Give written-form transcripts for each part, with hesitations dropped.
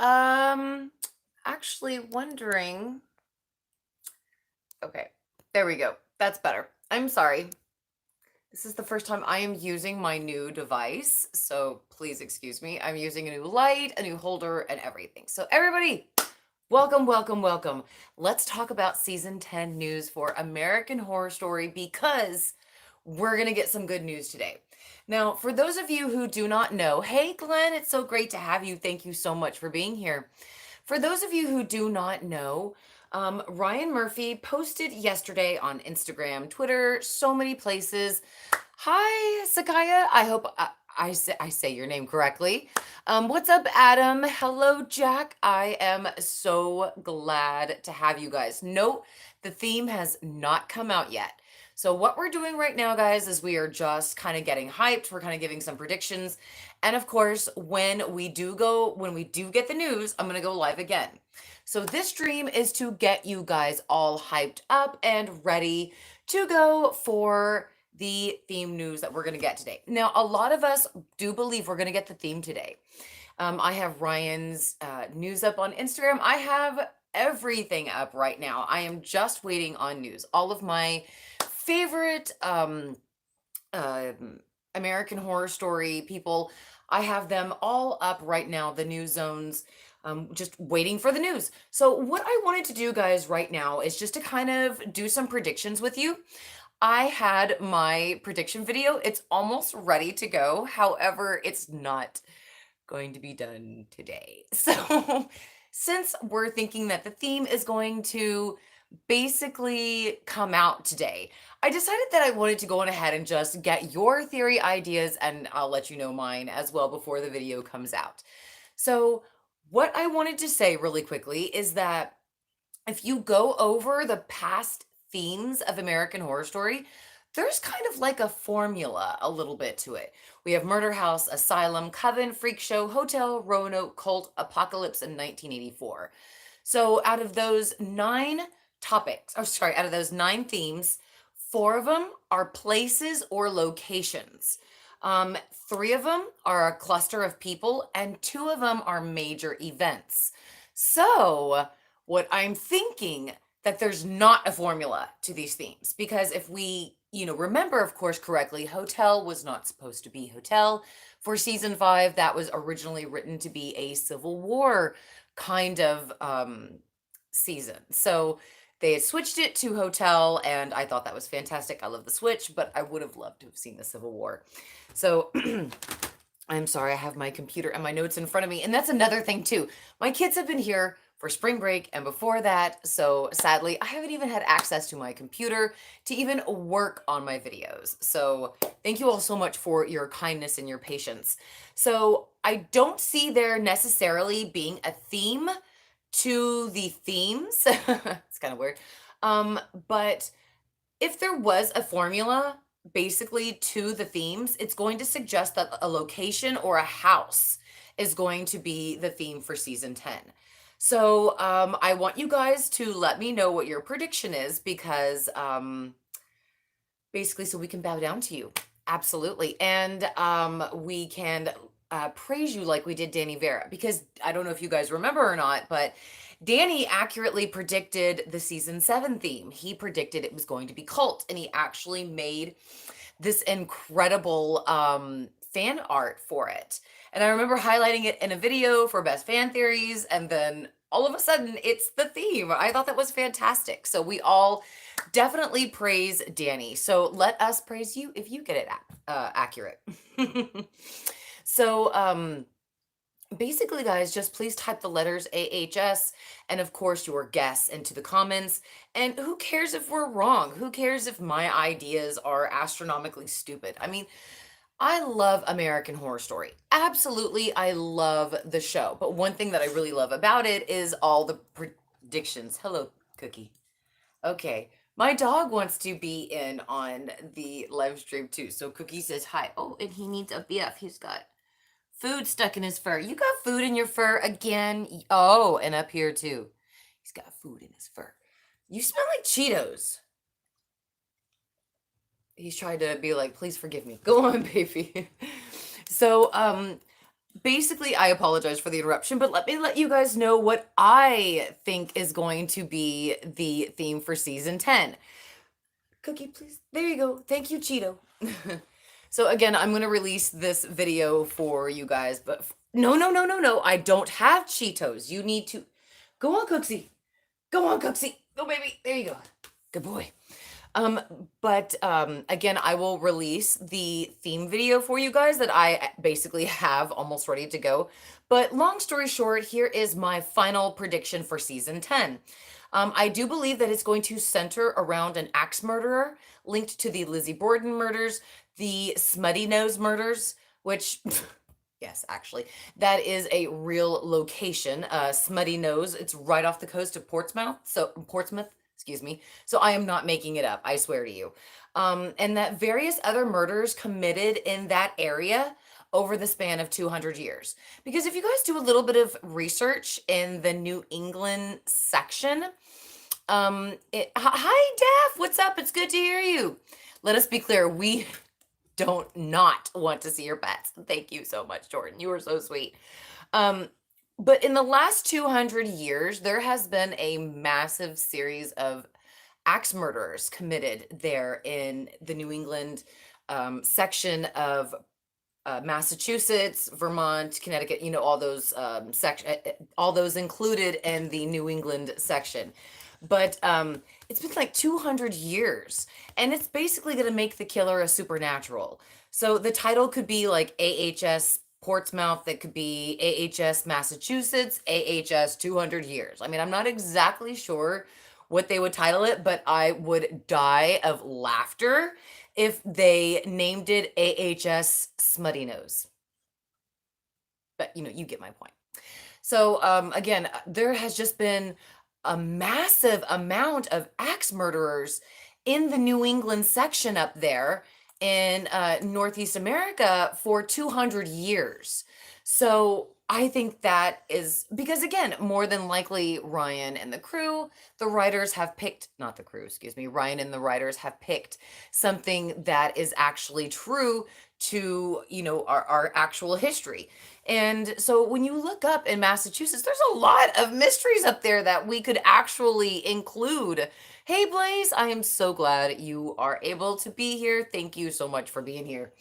Um, actually wondering. Okay, there we go. That's better. I'm sorry. This is the first time I am using my new device, so please excuse me. I'm using a new light, a new holder, and everything. So everybody, welcome, welcome, welcome. Let's talk about season 10 news for American Horror Story because we're going to get some good news today. Now, for those of you who do not know, hey Glenn, it's so great to have you. Thank you so much for being here. For those of you who do not know, Ryan Murphy posted yesterday on Instagram, Twitter, so many places. Hi, Sakaya. I hope I say your name correctly. What's up, Adam? Hello, Jack. I am so glad to have you guys. Note the theme has not come out yet. So what we're doing right now, guys, is we are just kind of getting hyped. We're kind of giving some predictions. And of course, when we do get the news, I'm going to go live again. So this stream is to get you guys all hyped up and ready to go for the theme news that we're going to get today. Now, a lot of us do believe we're going to get the theme today. I have Ryan's news up on Instagram. I have everything up right now. I am just waiting on news. All of my favorite American Horror Story people, I have them all up right now, the news zones, just waiting for the news. So, what I wanted to do, guys, right now is just to kind of do some predictions with you. I had my prediction video. It's almost ready to go. However, it's not going to be done today. So, since we're thinking that the theme is going to basically come out today, I decided that I wanted to go on ahead and just get your theory ideas, and I'll let you know mine as well before the video comes out. So, what I wanted to say really quickly is that if you go over the past themes of American Horror Story, there's kind of like a formula a little bit to it. We have Murder House, Asylum, Coven, Freak Show, Hotel, Roanoke, Cult, Apocalypse, and 1984. So out of those out of those nine themes, four of them are places or locations. Um, Three of them are a cluster of people, and two of them are major events. So, what I'm thinking that there's not a formula to these themes because if we, remember of course correctly, Hotel was not supposed to be Hotel for season 5. That was originally written to be a Civil War kind of season. So they had switched it to Hotel, and I thought that was fantastic. I love the switch, but I would have loved to have seen the Civil War. So I'm sorry, I have my computer and my notes in front of me. And that's another thing too. My kids have been here for spring break and before that. So sadly, I haven't even had access to my computer to even work on my videos. So thank you all so much for your kindness and your patience. So I don't see there necessarily being a theme to the themes. It's kind of weird. But if there was a formula basically to the themes, it's going to suggest that a location or a house is going to be the theme for season 10. So I want you guys to let me know what your prediction is because basically so we can bow down to you. Absolutely. And we can praise you like we did Danny Vera because I don't know if you guys remember or not, but Danny accurately predicted the season 7 theme. He predicted it was going to be cult, and he actually made this incredible fan art for it. And I remember highlighting it in a video for best fan theories, and then all of a sudden it's the theme. I thought that was fantastic. So we all definitely praise Danny. So let us praise you if you get it accurate. So basically, guys, just please type the letters AHS and, of course, your guess into the comments. And who cares if we're wrong? Who cares if my ideas are astronomically stupid? I mean, I love American Horror Story. Absolutely, I love the show. But one thing that I really love about it is all the predictions. Hello, Cookie. Okay. My dog wants to be in on the live stream too. So Cookie says hi. Oh, and he needs a BF. He's got food stuck in his fur. You got food in your fur again? Oh, and up here too. He's got food in his fur. You smell like Cheetos. He's trying to be like, please forgive me. Go on, baby. So, basically, I apologize for the interruption, but let me let you guys know what I think is going to be the theme for season 10. Cookie, please. There you go. Thank you, Cheeto. So again, I'm going to release this video for you guys, but no, no, no, no, no. I don't have Cheetos. You need to go on, Cooksy. Go on, Cooksy. Go, baby. There you go. Good boy. But again, I will release the theme video for you guys that I basically have almost ready to go. But long story short, here is my final prediction for season 10. I do believe that it's going to center around an axe murderer linked to the Lizzie Borden murders, the Smutty Nose murders, which yes, actually, that is a real location. Smutty Nose. It's right off the coast of Portsmouth, excuse me. So I am not making it up. I swear to you. And that various other murders committed in that area over the span of 200 years. Because if you guys do a little bit of research in the New England section, hi Daff, what's up? It's good to hear you. Let us be clear, we don't not want to see your pets. Thank you so much, Jordan. You are so sweet. But in the last 200 years, there has been a massive series of axe murders committed there in the New England section of Massachusetts, Vermont, Connecticut, all those all those included in the New England section. But it's been like 200 years, and it's basically going to make the killer a supernatural. So the title could be like AHS Portsmouth, that could be AHS Massachusetts, AHS 200 years. I mean, I'm not exactly sure what they would title it, but I would die of laughter if they named it AHS Smutty Nose. But you get my point. So again, there has just been a massive amount of axe murderers in the New England section up there in Northeast America for 200 years. So I think that is because, again, more than likely Ryan and the crew, the writers have picked, not the crew, excuse me, Ryan and the writers have picked something that is actually true to, our actual history. And so when you look up in Massachusetts, there's a lot of mysteries up there that we could actually include. Hey, Blaze, I am so glad you are able to be here. Thank you so much for being here.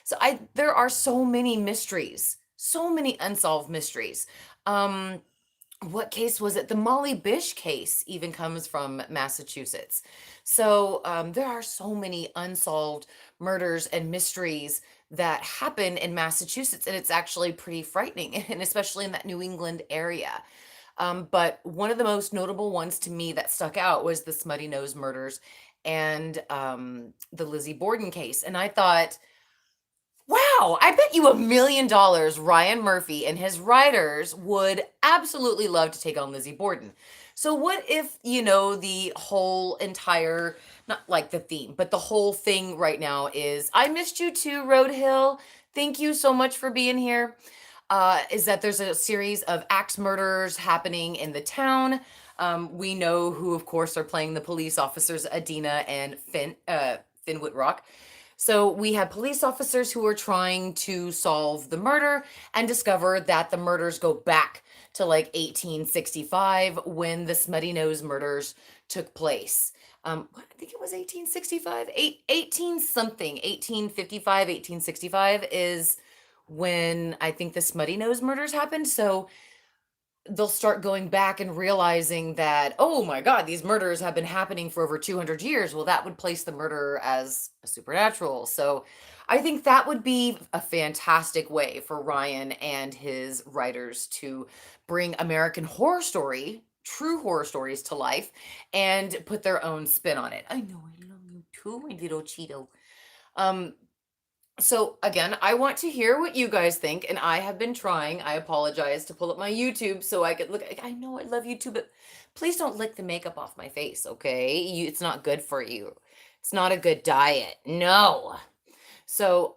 So there are so many mysteries, so many unsolved mysteries. What case was it? The Molly Bish case even comes from Massachusetts. So there are so many unsolved murders and mysteries that happen in Massachusetts, and it's actually pretty frightening, and especially in that New England area. But one of the most notable ones to me that stuck out was the Smutty Nose murders and the Lizzie Borden case. And I thought, wow, I bet you $1 million Ryan Murphy and his writers would absolutely love to take on Lizzie Borden. So what if, the whole entire, not like the theme, but the whole thing right now is, I missed you too, Roadhill. Thank you so much for being here. Is that there's a series of axe murders happening in the town. We know who, of course, are playing the police officers, Adina and Finn Whitrock. So we have police officers who are trying to solve the murder and discover that the murders go back to like 1865 when the Smutty Nose murders took place. I think it was 1865, 18 something, 1855, 1865 is when I think the Smutty Nose murders happened. So they'll start going back and realizing that, oh my God, these murders have been happening for over 200 years. Well, that would place the murderer as a supernatural. So I think that would be a fantastic way for Ryan and his writers to bring American Horror Story, true horror stories to life and put their own spin on it. I know, I love you too, my little Cheeto. So again, I want to hear what you guys think, and I have been trying, I apologize, to pull up my YouTube so I could look. I know I love YouTube, but please don't lick the makeup off my face, okay? It's not good for you. It's not a good diet. No. So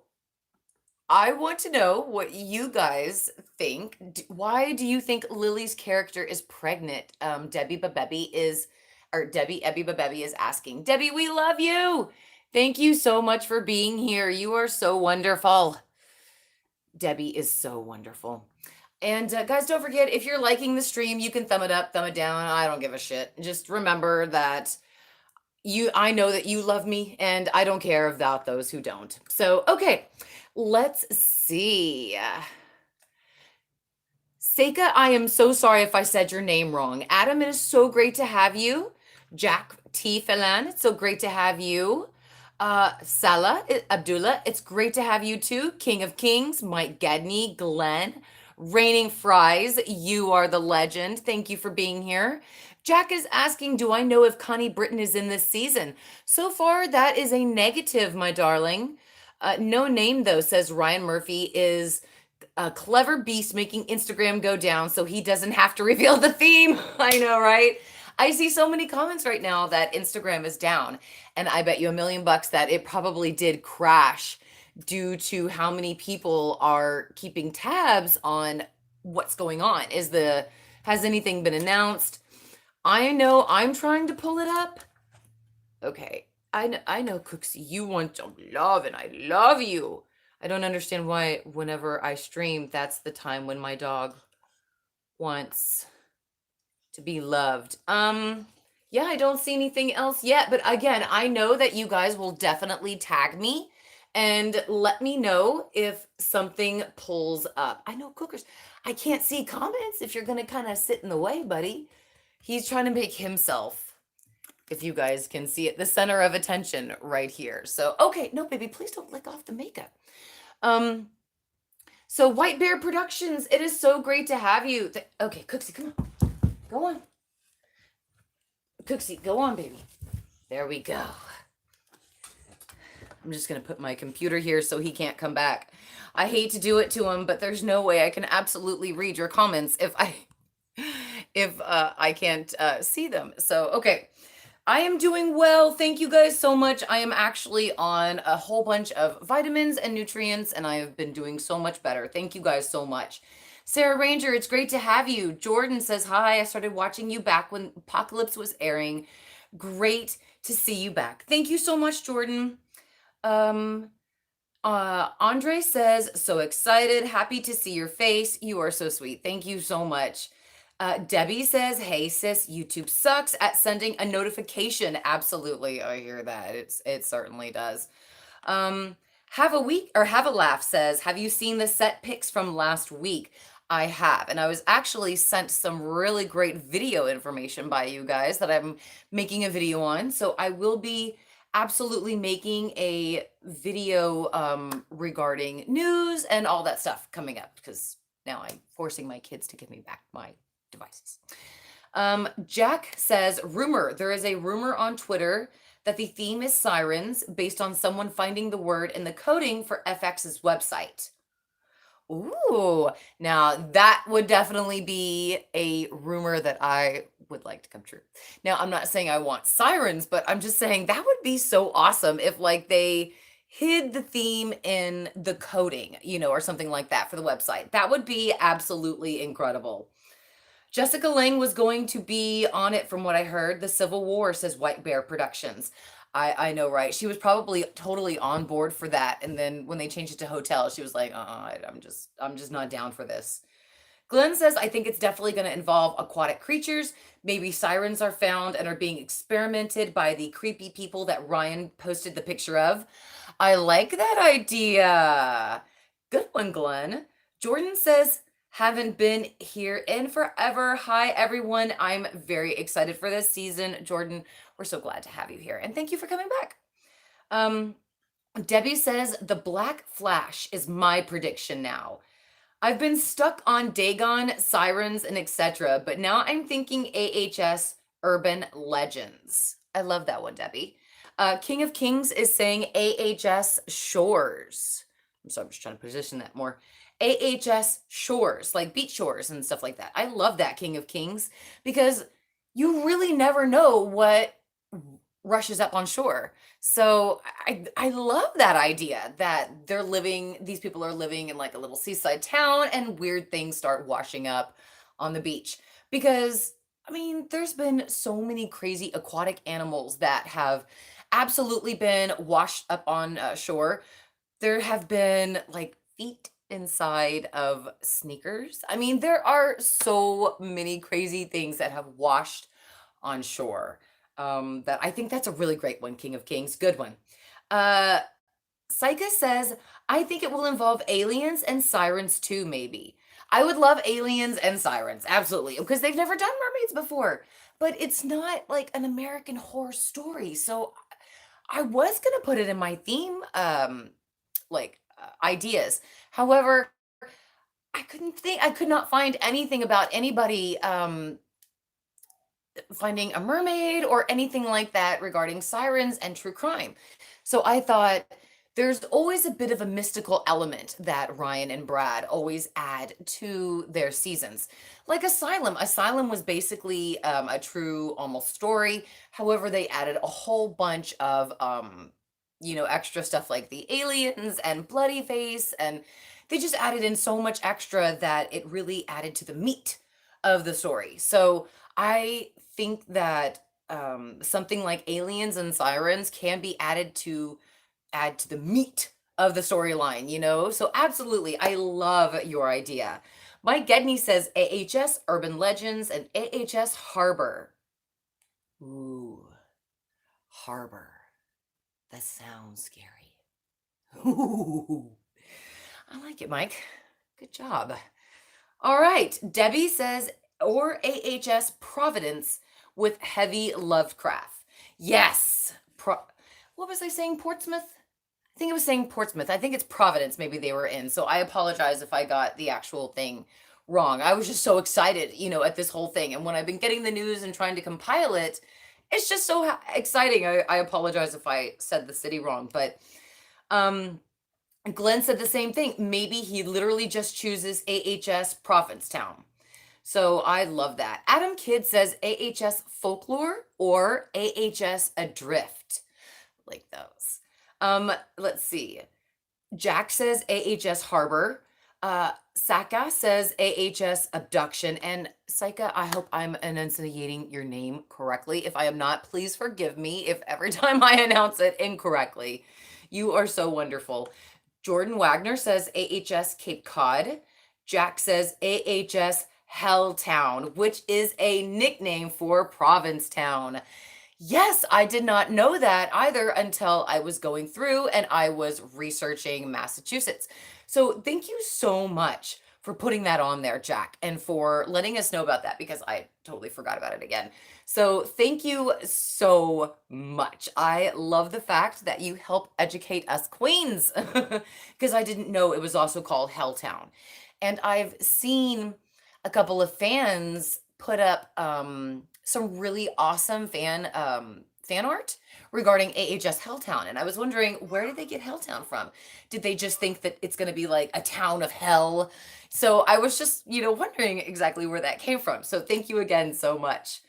I want to know what you guys think. Why do you think Lily's character is pregnant? Debbie Babebby is, or Debbie Ebby Babebby is asking. Debbie, we love you. Thank you so much for being here. You are so wonderful. Debbie is so wonderful. And guys, don't forget, if you're liking the stream, you can thumb it up, thumb it down. I don't give a shit. Just remember that I know that you love me, and I don't care about those who don't. So, okay, let's see. Seika, I am so sorry if I said your name wrong. Adam, it is so great to have you. Jack T. Falan, it's so great to have you. Salah, Abdullah, it's great to have you too. King of Kings, Mike Gedney, Glenn, Raining Fries, you are the legend. Thank you for being here. Jack is asking, do I know if Connie Britton is in this season? So far, that is a negative, my darling. No name, though, says Ryan Murphy is a clever beast making Instagram go down so he doesn't have to reveal the theme. I know, right? I see so many comments right now that Instagram is down, and I bet you $1,000,000 that it probably did crash due to how many people are keeping tabs on what's going on. Has anything been announced? I know I'm trying to pull it up. Okay. I know, Cooks, you want some love, and I love you. I don't understand why whenever I stream, that's the time when my dog wants to be loved. Yeah, I don't see anything else yet, but again, I know that you guys will definitely tag me and let me know if something pulls up. I know, Cookers, I can't see comments if you're gonna kind of sit in the way, buddy. He's trying to make himself, if you guys can see it, the center of attention right here. So, okay, no, baby, please don't lick off the makeup. So White Bear Productions, it is so great to have you. Okay, Cooksy, come on. Go on. Cooksy, go on, baby. There we go. I'm just going to put my computer here so he can't come back. I hate to do it to him, but there's no way I can absolutely read your comments if I can't see them. So, okay. I am doing well. Thank you guys so much. I am actually on a whole bunch of vitamins and nutrients, and I have been doing so much better. Thank you guys so much. Sarah Ranger, it's great to have you. Jordan says, hi, I started watching you back when Apocalypse was airing. Great to see you back. Thank you so much, Jordan. Andre says, so excited. Happy to see your face. You are so sweet. Thank you so much. Debbie says, hey sis, YouTube sucks at sending a notification. Absolutely. I hear that. It certainly does. Have a laugh says, have you seen the set pics from last week? I have, and I was actually sent some really great video information by you guys that I'm making a video on. So I will be absolutely making a video regarding news and all that stuff coming up, because now I'm forcing my kids to give me back my devices. Jack says, rumor. There is a rumor on Twitter that the theme is sirens based on someone finding the word in the coding for FX's website. Ooh, now that would definitely be a rumor that I would like to come true. Now, I'm not saying I want sirens, but I'm just saying that would be so awesome if like they hid the theme in the coding, or something like that for the website. That would be absolutely incredible. Jessica Lange was going to be on it from what I heard. The Civil War, says White Bear Productions. I know, right? She was probably totally on board for that. And then when they changed it to hotel, she was like, I'm just not down for this. Glenn says, I think it's definitely going to involve aquatic creatures. Maybe sirens are found and are being experimented by the creepy people that Ryan posted the picture of. I like that idea. Good one, Glenn. Jordan says, haven't been here in forever. Hi, everyone. I'm very excited for this season. Jordan, we're so glad to have you here. And thank you for coming back. Debbie says, the Black Flash is my prediction now. I've been stuck on Dagon, Sirens, and etc., but now I'm thinking AHS Urban Legends. I love that one, Debbie. King of Kings is saying AHS Shores. So I'm just trying to position that more. AHS Shores, like beach shores and stuff like that. I love that, King of Kings, because you really never know what rushes up on shore. So I love that idea that these people are living in like a little seaside town and weird things start washing up on the beach. Because, I mean, there's been so many crazy aquatic animals that have absolutely been washed up on shore. There have been like feet inside of sneakers. I mean, there are so many crazy things that have washed on shore. That I think that's a really great one, King of Kings. Good one. Uh, Saika says, I think it will involve aliens and sirens too, maybe. I would love aliens and sirens, absolutely, because they've never done mermaids before. But it's not like an American horror story. So I was gonna put it in my theme, ideas. However, I could not find anything about anybody finding a mermaid or anything like that regarding sirens and true crime. So I thought there's always a bit of a mystical element that Ryan and Brad always add to their seasons. Like Asylum. Asylum was basically a true almost story. However, they added a whole bunch of extra stuff like the aliens and bloody face, and they just added in so much extra that it really added to the meat of the story. So I think that something like aliens and sirens can be add to the meat of the storyline. So absolutely, I love your idea. Mike Gedney says AHS Urban Legends and AHS Harbor. Ooh, Harbor. That sounds scary. Ooh, I like it, Mike. Good job. All right. Debbie says, or AHS Providence with heavy Lovecraft. Yes. What was I saying? Portsmouth? I think it was saying Portsmouth. I think it's Providence, maybe they were in. So I apologize if I got the actual thing wrong. I was just so excited, at this whole thing. And when I've been getting the news and trying to compile it, it's just so exciting. I apologize if I said the city wrong. But um, Glenn said the same thing. Maybe he literally just chooses AHS Provincetown. So I love that. Adam Kidd says AHS Folklore or AHS Adrift. Like those. Let's see. Jack says AHS Harbor. Saka says AHS Abduction. And Sika, I hope I'm enunciating your name correctly. If I am not, please forgive me if every time I announce it incorrectly. You are so wonderful. Jordan Wagner says AHS Cape Cod. Jack says AHS Helltown, which is a nickname for Provincetown. Yes, I did not know that either until I was going through and I was researching Massachusetts. So thank you so much for putting that on there, Jack, and for letting us know about that because I totally forgot about it again. So thank you so much. I love the fact that you help educate us queens because I didn't know it was also called Helltown. And I've seen a couple of fans put up some really awesome fan art regarding AHS Helltown. And I was wondering, where did they get Helltown from? Did they just think that it's going to be like a town of hell? So I was just, wondering exactly where that came from. So thank you again so much.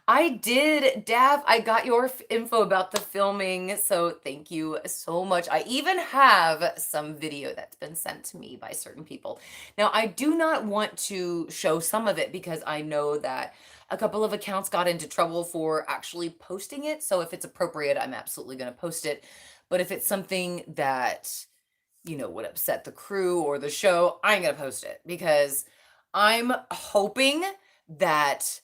I did, Dav, I got your info about the filming, so thank you so much. I even have some video that's been sent to me by certain people. Now, I do not want to show some of it because I know that a couple of accounts got into trouble for actually posting it, so if it's appropriate, I'm absolutely going to post it. But if it's something that, would upset the crew or the show, I ain't going to post it because I'm hoping that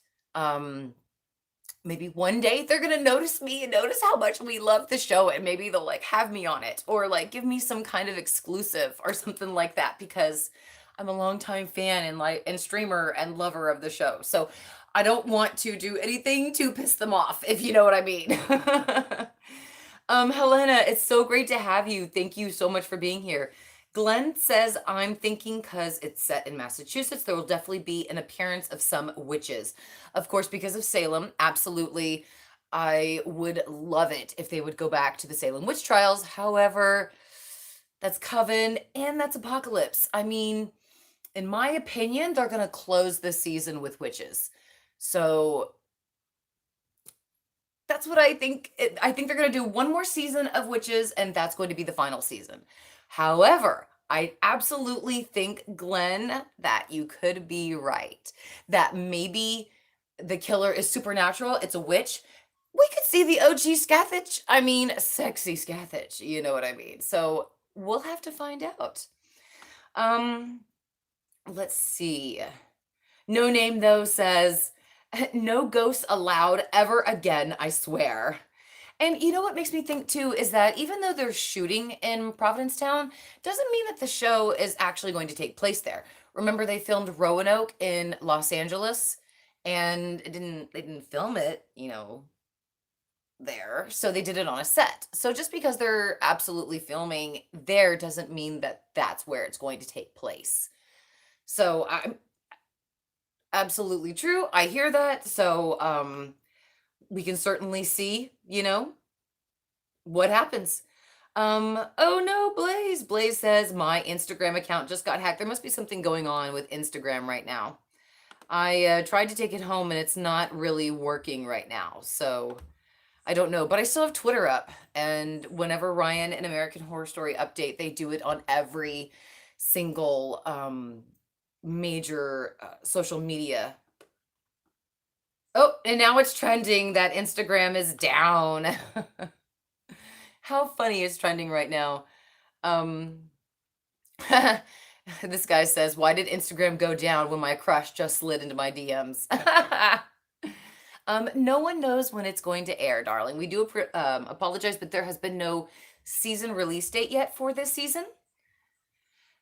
maybe one day they're gonna notice me and notice how much we love the show, and maybe they'll like have me on it or like give me some kind of exclusive or something like that because I'm a longtime fan and streamer and lover of the show. So I don't want to do anything to piss them off, if you know what I mean. Helena, it's so great to have you. Thank you so much for being here. Glenn says, I'm thinking because it's set in Massachusetts, there will definitely be an appearance of some witches. Of course, because of Salem, absolutely. I would love it if they would go back to the Salem witch trials. However, that's Coven and that's Apocalypse. I mean, in my opinion, they're going to close this season with witches. So that's what I think. I think they're going to do one more season of witches, and that's going to be the final season. However, I absolutely think, Glenn, that you could be right. That maybe the killer is supernatural. It's a witch. We could see the OG Scathach. I mean, sexy Scathach. You know what I mean? So we'll have to find out. Um, let's see. No Name though says, no ghosts allowed ever again, I swear. And you know what makes me think too is that even though they're shooting in Providencetown, doesn't mean that the show is actually going to take place there. Remember they filmed Roanoke in Los Angeles and they didn't film it, there. So they did it on a set. So just because they're absolutely filming there doesn't mean that that's where it's going to take place. So I'm absolutely true. I hear that. So we can certainly see, what happens. Oh no, Blaze. Blaze says my Instagram account just got hacked. There must be something going on with Instagram right now. I tried to take it home and it's not really working right now. So I don't know, but I still have Twitter up. And whenever Ryan and American Horror Story update, they do it on every single major social media. Oh, and now it's trending that Instagram is down. How funny is trending right now? This guy says, why did Instagram go down when my crush just slid into my DMs? No one knows when it's going to air, darling. We do apologize, but there has been no season release date yet for this season.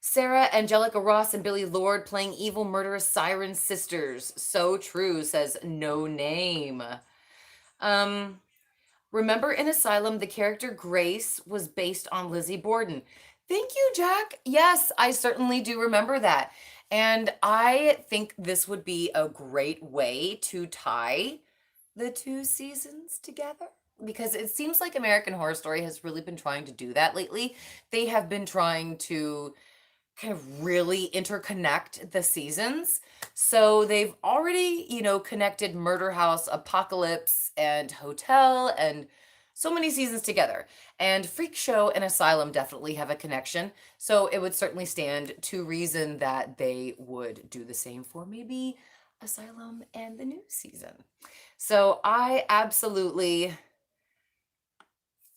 Sarah, Angelica Ross, and Billy Lord playing evil murderous siren sisters. So true, says No Name. Remember in Asylum, the character Grace was based on Lizzie Borden. Thank you, Jack. Yes, I certainly do remember that. And I think this would be a great way to tie the two seasons together because it seems like American Horror Story has really been trying to do that lately. They have been trying to kind of really interconnect the seasons. So they've already, connected Murder House, Apocalypse, and Hotel, and so many seasons together. And Freak Show and Asylum definitely have a connection. So it would certainly stand to reason that they would do the same for maybe Asylum and the new season. So I absolutely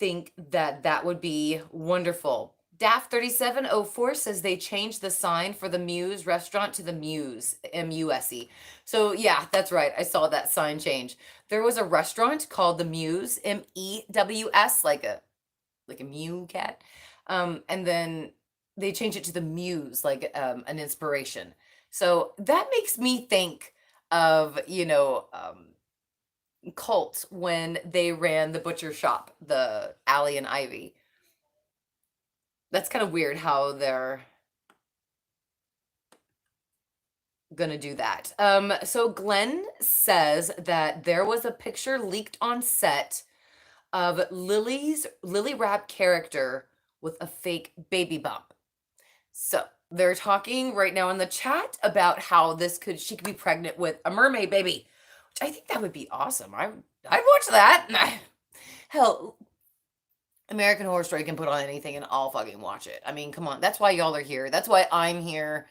think that that would be wonderful. Daft3704 says they changed the sign for the Muse restaurant to the Muse, M-U-S-E. So yeah, that's right. I saw that sign change. There was a restaurant called the Muse, M-E-W-S, like a mew cat. And then they changed it to the Muse, like an inspiration. So that makes me think of, Cult when they ran the butcher shop, the Allie and Ivy. That's kind of weird how they're gonna do that. So Glenn says that there was a picture leaked on set of Lily Rapp character with a fake baby bump. So they're talking right now in the chat about how she could be pregnant with a mermaid baby, which I think that would be awesome. I'd watch that. Hell, American Horror Story can put on anything and I'll fucking watch it. I mean, come on. That's why y'all are here. That's why I'm here.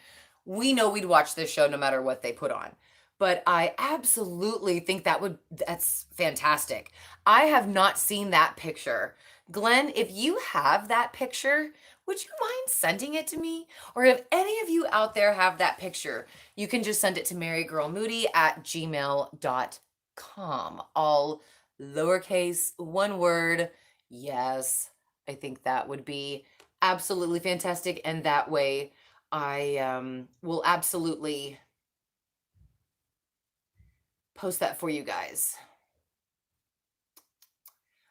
We know we'd watch this show no matter what they put on. But I absolutely think that's fantastic. I have not seen that picture. Glenn, if you have that picture, would you mind sending it to me? Or if any of you out there have that picture, you can just send it to marygirlmoody@gmail.com. All lowercase, one word. Yes, I think that would be absolutely fantastic. And that way I will absolutely post that for you guys.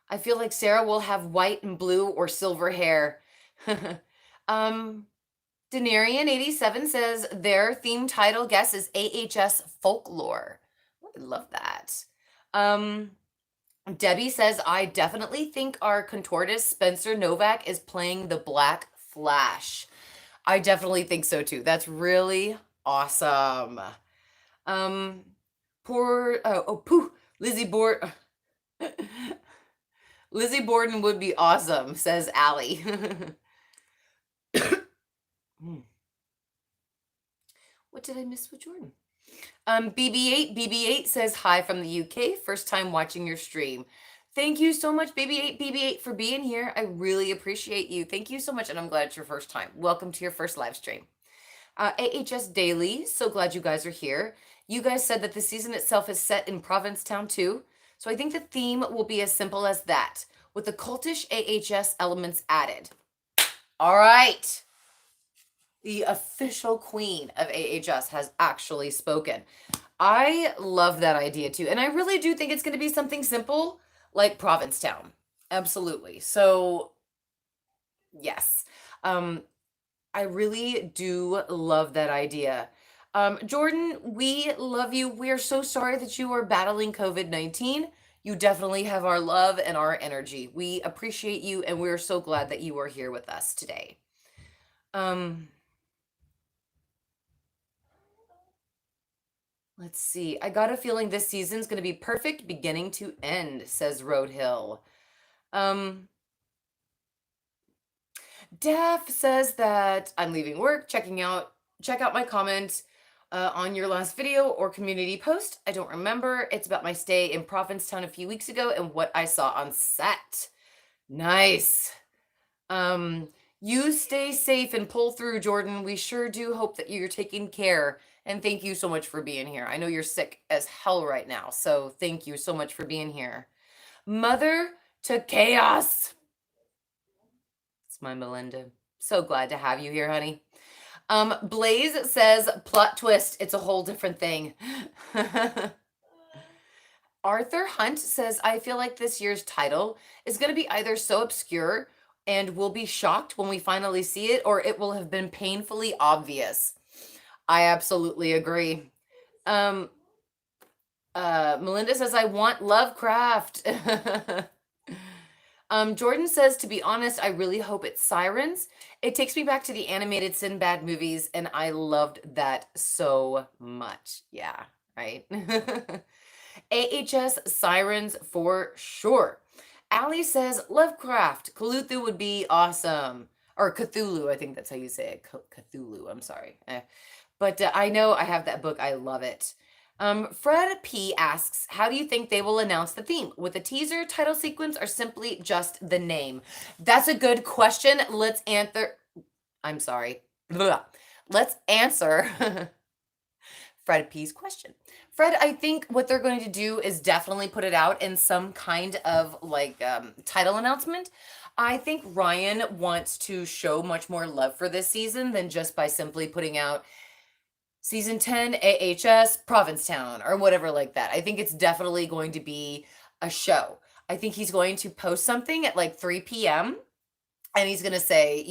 I feel like Sarah will have white and blue or silver hair. Denarian87 says their theme title guess is AHS Folklore. I love that. Debbie says, I definitely think our contortist Spencer Novak is playing the Black Flash. I definitely think so too. That's really awesome. Lizzie Borden. Lizzie Borden would be awesome, says Allie. What did I miss with Jordan? BB8 says hi from the UK. First time watching your stream. Thank you so much, BB8 for being here. I really appreciate you. Thank you so much, and I'm glad it's your first time. Welcome to your first live stream. AHS Daily, so glad you guys are here. You guys said that the season itself is set in Provincetown too, so I think the theme will be as simple as that, with the cultish AHS elements added. All right. The official queen of AHS has actually spoken. I love that idea too. And I really do think it's going to be something simple like Provincetown. Absolutely. So, yes. I really do love that idea. Jordan, we love you. We are so sorry that you are battling COVID-19. You definitely have our love and our energy. We appreciate you, and we're so glad that you are here with us today. Let's see. I got a feeling this season's going to be perfect beginning to end, says Roadhill. Daph says that I'm leaving work, check out my comment on your last video or community post. I don't remember. It's about my stay in Provincetown a few weeks ago and what I saw on set. Nice. You stay safe and pull through, Jordan. We sure do hope that you're taking care. And thank you so much for being here. I know you're sick as hell right now, so thank you so much for being here. Mother to chaos. It's my Melinda. So glad to have you here, honey. Blaze says, plot twist, it's a whole different thing. Arthur Hunt says, I feel like this year's title is going to be either so obscure and we'll be shocked when we finally see it, or it will have been painfully obvious. I absolutely agree. Melinda says, I want Lovecraft. Jordan says, to be honest, I really hope it's Sirens. It takes me back to the animated Sinbad movies, and I loved that so much. Yeah, right? AHS Sirens for sure. Allie says, Lovecraft. Cthulhu would be awesome. Or Cthulhu, I think that's how you say it. Cthulhu, I'm sorry. But I know I have that book. I love it. Fred P asks, how do you think they will announce the theme? With a teaser, title sequence, or simply just the name? That's a good question. Let's answer. I'm sorry. Blah. Let's answer Fred P's question. Fred, I think what they're going to do is definitely put it out in some kind of like title announcement. I think Ryan wants to show much more love for this season than just by simply putting out Season 10, AHS, Provincetown, or whatever like that. I think it's definitely going to be a show. I think he's going to post something at like 3 p.m. and he's going to say,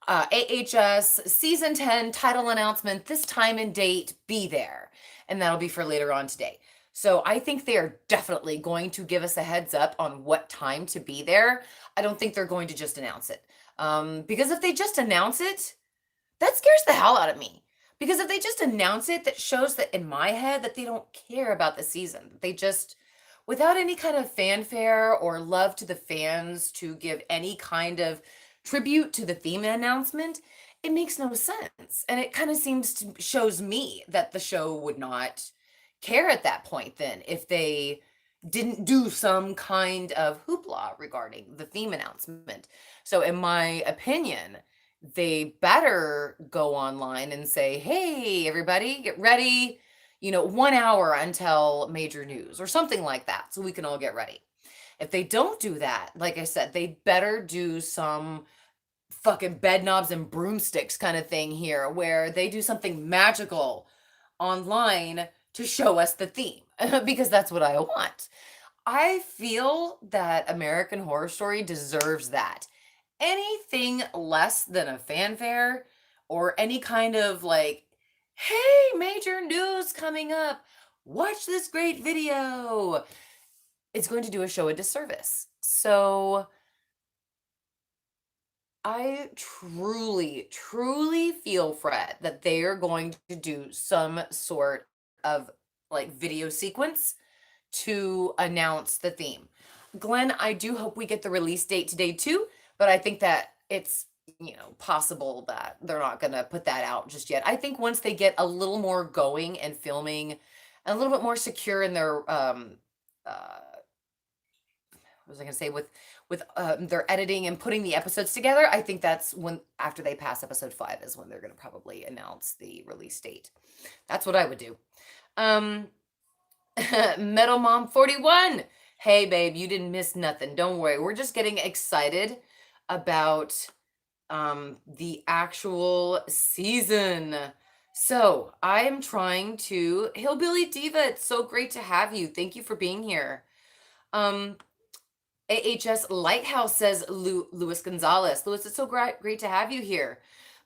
AHS Season 10 title announcement, this time and date, be there. And that'll be for later on today. So I think they are definitely going to give us a heads up on what time to be there. I don't think they're going to just announce it. Because if they just announce it, that scares the hell out of me. Because if they just announce it, that shows that in my head that they don't care about the season. They just, without any kind of fanfare or love to the fans to give any kind of tribute to the theme announcement, it makes no sense. And it kind of shows me that the show would not care at that point then if they didn't do some kind of hoopla regarding the theme announcement. So in my opinion, they better go online and say, hey, everybody, get ready, 1 hour until major news or something like that, so we can all get ready. If they don't do that, like I said, they better do some fucking bed knobs and broomsticks kind of thing here, where they do something magical online to show us the theme, because that's what I want. I feel that American Horror Story deserves that. Anything less than a fanfare or any kind of like, hey, major news coming up, watch this great video, it's going to do a show a disservice. So I truly, truly feel, Fred, that they are going to do some sort of like video sequence to announce the theme. Glenn, I do hope we get the release date today too, but I think that it's, possible that they're not going to put that out just yet. I think once they get a little more going and filming, a little bit more secure in their was I going to say, with their editing and putting the episodes together. I think that's when, after they pass episode 5, is when they're going to probably announce the release date. That's what I would do. Um, Metal Mom 41. Hey, babe, you didn't miss nothing. Don't worry. We're just getting excited about the actual season. So I am trying to Hillbilly Diva. It's so great to have you. Thank you for being here. AHS Lighthouse says Luis Gonzalez. Luis, it's so great to have you here.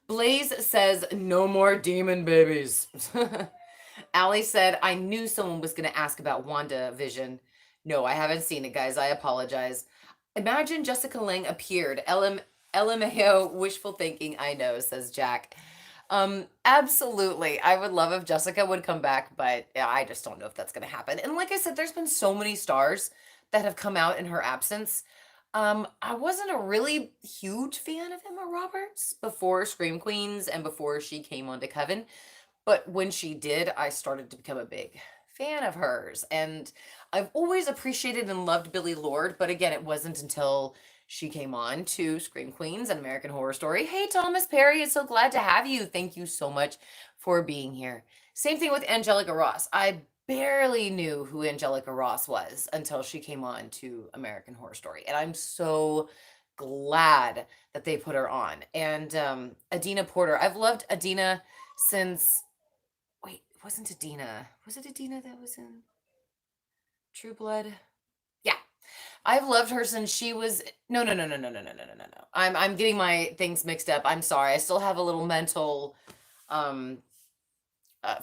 Blaze says no more demon babies. Allie said, I knew someone was going to ask about WandaVision. No, I haven't seen it, guys. I apologize. Imagine Jessica Lange appeared. LMAO, wishful thinking, I know, says Jack. Absolutely. I would love if Jessica would come back, but I just don't know if that's going to happen. And like I said, there's been so many stars that have come out in her absence. I wasn't a really huge fan of Emma Roberts before Scream Queens and before she came onto Coven. But when she did, I started to become a big fan of hers. And I've always appreciated and loved Billie Lourd. But again, it wasn't until she came on to Scream Queens and American Horror Story. Hey, Thomas Perry, it's so glad to have you. Thank you so much for being here. Same thing with Angelica Ross. I barely knew who Angelica Ross was until she came on to American Horror Story. And I'm so glad that they put her on. And Adina Porter. I've loved Adina since... Wait, it wasn't Adina. Was it Adina that was in True Blood? Yeah. I've loved her since she was... No. I'm getting my things mixed up. I'm sorry. I still have a little mental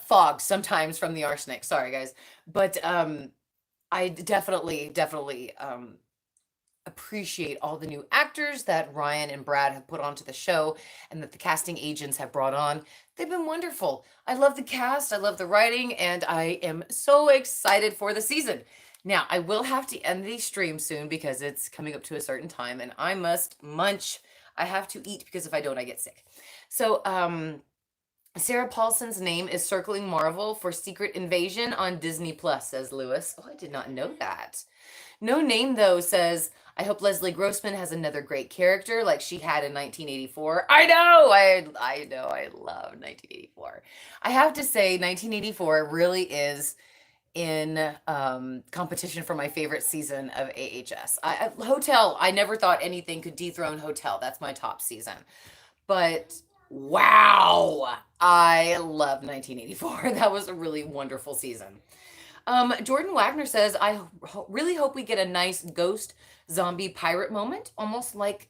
fog sometimes from the arsenic. Sorry, guys. But I definitely appreciate all the new actors that Ryan and Brad have put onto the show and that the casting agents have brought on. They've been wonderful. I love the cast, I love the writing, and I am so excited for the season. Now, I will have to end the stream soon because it's coming up to a certain time and I must munch. I have to eat because if I don't, I get sick. So, Sarah Paulson's name is circling Marvel for Secret Invasion on Disney Plus, says Lewis. Oh, I did not know that. No Name, though, says, I hope Leslie Grossman has another great character like she had in 1984. I know! I know, I love 1984. I have to say, 1984 really is in competition for my favorite season of AHS. Hotel, I never thought anything could dethrone Hotel. That's my top season. But wow, I love 1984. That was a really wonderful season. Jordan Wagner says, I really hope we get a nice ghost zombie pirate moment, almost like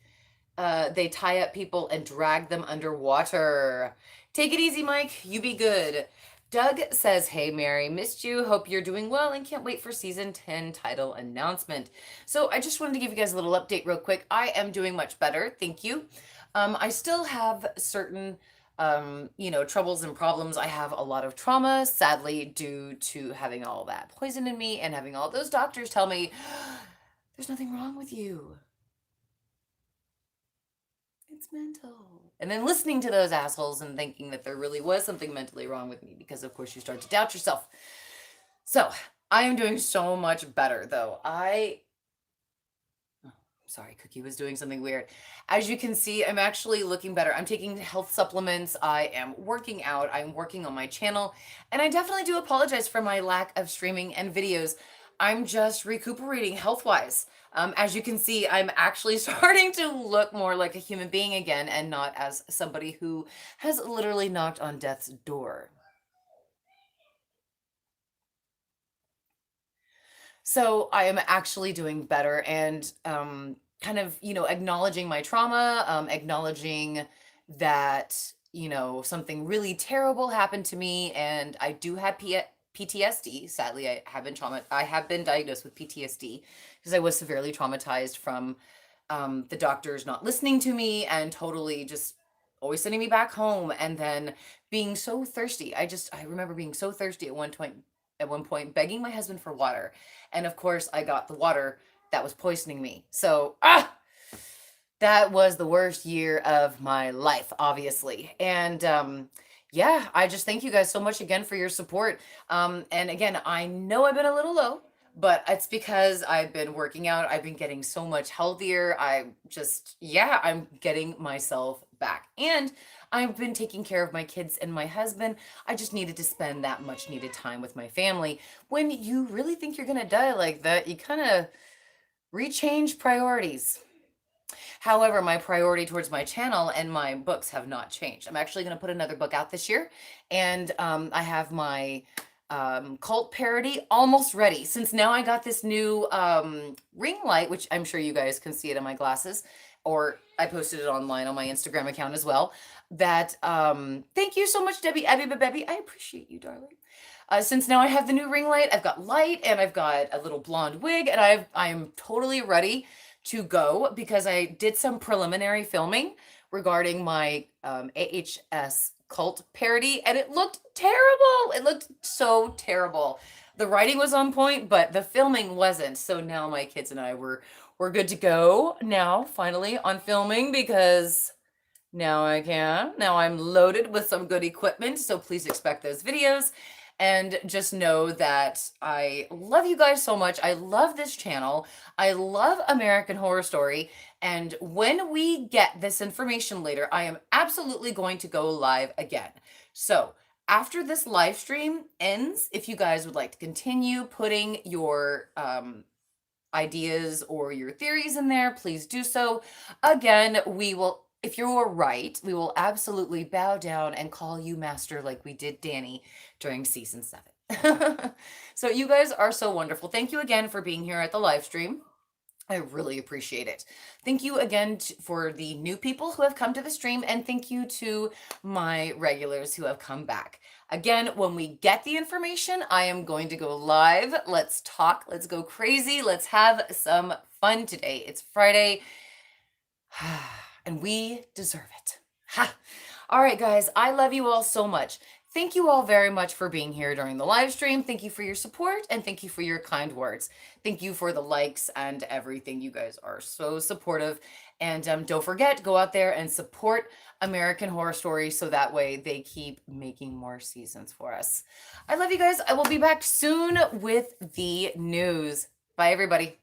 they tie up people and drag them underwater. Take it easy, Mike. You be good. Doug says, hey, Mary, missed you. Hope you're doing well and can't wait for season 10 title announcement. So I just wanted to give you guys a little update real quick. I am doing much better. Thank you. I still have certain troubles and problems. I have a lot of trauma, sadly, due to having all that poison in me and having all those doctors tell me, there's nothing wrong with you. It's mental. And then listening to those assholes and thinking that there really was something mentally wrong with me because, of course, you start to doubt yourself. So I am doing so much better, though. Sorry, Cookie was doing something weird. As you can see, I'm actually looking better. I'm taking health supplements. I am working out. I'm working on my channel. And I definitely do apologize for my lack of streaming and videos. I'm just recuperating health-wise. As you can see, I'm actually starting to look more like a human being again and not as somebody who has literally knocked on death's door. So I am actually doing better and kind of, acknowledging my trauma, acknowledging that, something really terrible happened to me and I do have PTSD. Sadly, I have been diagnosed with PTSD because I was severely traumatized from the doctors not listening to me and totally just always sending me back home and then being so thirsty. I remember being so thirsty at one point begging my husband for water. And of course, I got the water that was poisoning me. So, that was the worst year of my life, obviously. And yeah, I just thank you guys so much again for your support. And again, I know I've been a little low, but it's because I've been working out. I've been getting so much healthier. Yeah, I'm getting myself back. And I've been taking care of my kids and my husband. I just needed to spend that much needed time with my family. When you really think you're going to die like that, you kind of rechange priorities. However, my priority towards my channel and my books have not changed. I'm actually going to put another book out this year, and I have my cult parody almost ready. Since now I got this new ring light, which I'm sure you guys can see it in my glasses, or I posted it online on my Instagram account as well. That thank you so much, Debbie, Abby, Babby. I appreciate you, darling. Since now I have the new ring light, I've got light and I've got a little blonde wig, and I'm totally ready to go because I did some preliminary filming regarding my AHS cult parody, and it looked terrible. It looked so terrible. The writing was on point, but the filming wasn't. So now my kids and I we're good to go now, finally, on filming, because now I can. Now I'm loaded with some good equipment, so please expect those videos. And just know that I love you guys so much. I love this channel. I love American Horror Story. And when we get this information later, I am absolutely going to go live again. So after this live stream ends, if you guys would like to continue putting your ideas or your theories in there, please do so. Again, we will, if you're right, we will absolutely bow down and call you master like we did Danny during season 7. So you guys are so wonderful. Thank you again for being here at the live stream. I really appreciate it. Thank you again for the new people who have come to the stream, and thank you to my regulars who have come back. Again, when we get the information, I am going to go live. Let's talk. Let's go crazy. Let's have some fun today. It's Friday, and we deserve it. Ha! All right, guys, I love you all so much. Thank you all very much for being here during the live stream. Thank you for your support, and thank you for your kind words. Thank you for the likes and everything. You guys are so supportive. And don't forget, go out there and support American Horror Story so that way they keep making more seasons for us. I love you guys. I will be back soon with the news. Bye, everybody.